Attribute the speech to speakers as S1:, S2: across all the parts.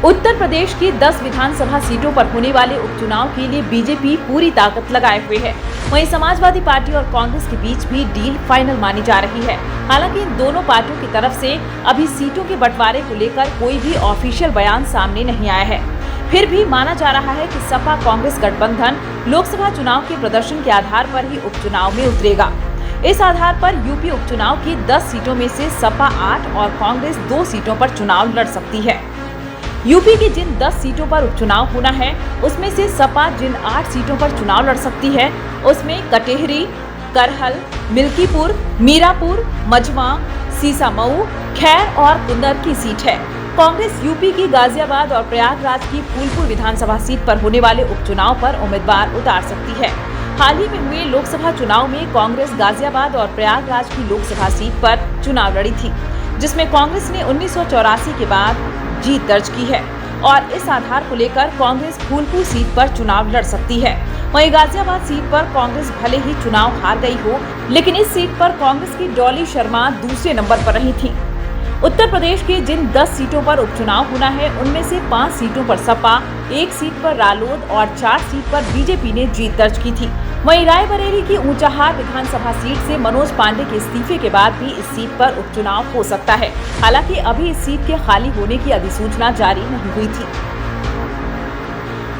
S1: उत्तर प्रदेश की 10 विधानसभा सीटों पर होने वाले उपचुनाव के लिए बीजेपी पूरी ताकत लगाए हुए है। वहीं समाजवादी पार्टी और कांग्रेस के बीच भी डील फाइनल मानी जा रही है। हालांकि इन दोनों पार्टियों की तरफ से अभी सीटों के बंटवारे को लेकर कोई भी ऑफिशियल बयान सामने नहीं आया है। फिर भी माना जा रहा है कि सपा कांग्रेस गठबंधन लोकसभा चुनाव के प्रदर्शन के आधार पर ही उपचुनाव में उतरेगा। इस आधार पर यूपी उपचुनाव की 10 सीटों में से सपा 8 और कांग्रेस 2 सीटों पर चुनाव लड़ सकती है। यूपी की जिन 10 सीटों पर उपचुनाव होना है, उसमें से सपा जिन 8 सीटों पर चुनाव लड़ सकती है, उसमें कटेहरी, करहल, मिल्कीपुर, मीरापुर, मझवा, सीसामऊ, खैर और कुंदर की सीट है। कांग्रेस यूपी की गाजियाबाद और प्रयागराज की फूलपुर विधानसभा सीट पर होने वाले उपचुनाव पर उम्मीदवार उतार सकती है। हाल ही में हुए लोकसभा चुनाव में कांग्रेस गाजियाबाद और प्रयागराज की लोकसभा सीट पर चुनाव लड़ी थी, जिसमें कांग्रेस ने 1984 के बाद जीत दर्ज की है और इस आधार को लेकर कांग्रेस फूलपुर सीट पर चुनाव लड़ सकती है। वहीं गाजियाबाद सीट पर कांग्रेस भले ही चुनाव हार गई हो, लेकिन इस सीट पर कांग्रेस की डॉली शर्मा दूसरे नंबर पर रही थी। उत्तर प्रदेश के जिन 10 सीटों पर उपचुनाव होना है, उनमें से 5 सीटों पर सपा, 1 सीट पर रालोद और 4 सीट पर बीजेपी ने जीत दर्ज की थी। वहीं रायबरेली की ऊंचाहार विधानसभा सीट से मनोज पांडे के इस्तीफे के बाद भी इस सीट पर उपचुनाव हो सकता है। हालांकि अभी इस सीट के खाली होने की अधिसूचना जारी नहीं हुई थी।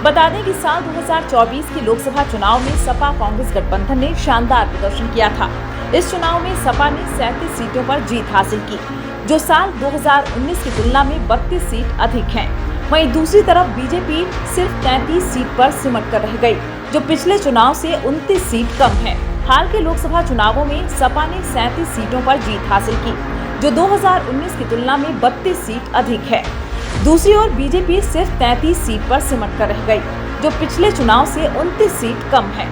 S1: बता दें कि साल 2024 के लोकसभा चुनाव में सपा कांग्रेस गठबंधन ने शानदार प्रदर्शन किया था। इस चुनाव में सपा ने 37 सीटों पर जीत हासिल की, जो साल 2019 की तुलना में 32 सीट अधिक हैं। वहीं दूसरी तरफ बीजेपी सिर्फ 33 सीट पर सिमट कर रह गई, जो पिछले चुनाव से 29 सीट कम है। हाल के लोकसभा चुनावों में सपा ने 37 सीटों पर जीत हासिल की, जो 2019 की तुलना में 32 सीट अधिक है। दूसरी ओर बीजेपी सिर्फ 33 सीट पर सिमट कर रह गई, जो पिछले चुनाव से 29 सीट कम है।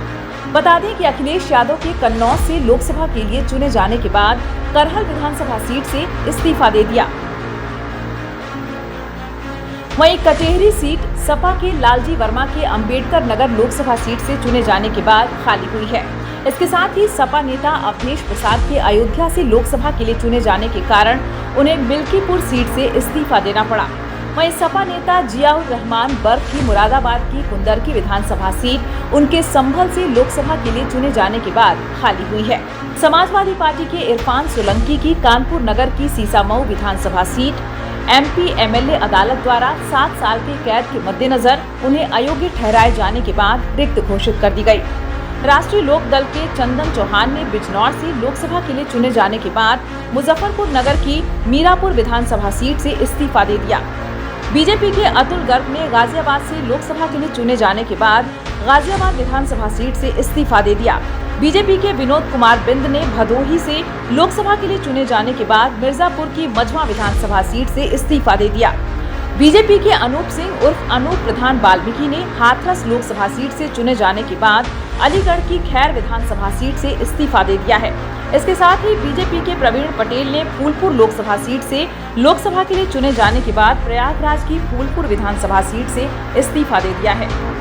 S1: बता दें कि अखिलेश यादव के कन्नौज से लोकसभा के लिए चुने जाने के बाद करहल विधानसभा सीट से इस्तीफा दे दिया। वहीं कटेहरी सीट सपा के लालजी वर्मा के अंबेडकर नगर लोकसभा सीट से चुने जाने के बाद खाली हुई है। इसके साथ ही सपा नेता अवधेश प्रसाद के अयोध्या से लोकसभा के लिए चुने जाने के कारण उन्हें मिल्कीपुर सीट से इस्तीफा देना पड़ा। वहीं सपा नेता जियाउर रहमान बर्क की मुरादाबाद की कुंदर की विधानसभा सीट उनके संभल से लोकसभा के लिए चुने जाने के बाद खाली हुई है। समाजवादी पार्टी के इरफान सोलंकी की कानपुर नगर की सीसामऊ विधानसभा सीट एमपी एमएलए अदालत द्वारा 7 साल के कैद के मद्देनजर उन्हें अयोग्य ठहराए जाने के बाद रिक्त घोषित कर दी गई। राष्ट्रीय लोक दल के चंदन चौहान ने बिजनौर से लोकसभा के लिए चुने जाने के बाद मुजफ्फरपुर नगर की मीरापुर विधानसभा सीट से इस्तीफा दे दिया। बीजेपी के अतुल गर्ग ने गाजियाबाद से लोकसभा के लिए चुने जाने के बाद गाजियाबाद विधानसभा सीट से इस्तीफा दे दिया। बीजेपी के विनोद कुमार बिंद ने भदोही से लोकसभा के लिए चुने जाने के बाद मिर्जापुर की मझवा विधानसभा सीट से इस्तीफा दे दिया। बीजेपी के अनूप सिंह उर्फ अनूप प्रधान वाल्मीकि ने हाथरस लोकसभा सीट से चुने जाने के बाद अलीगढ़ की खैर विधानसभा सीट से इस्तीफा दे दिया है। इसके साथ ही बीजेपी के प्रवीण पटेल ने फूलपुर लोकसभा सीट से लोकसभा के लिए चुने जाने के बाद प्रयागराज की फूलपुर विधानसभा सीट से इस्तीफा दे दिया है।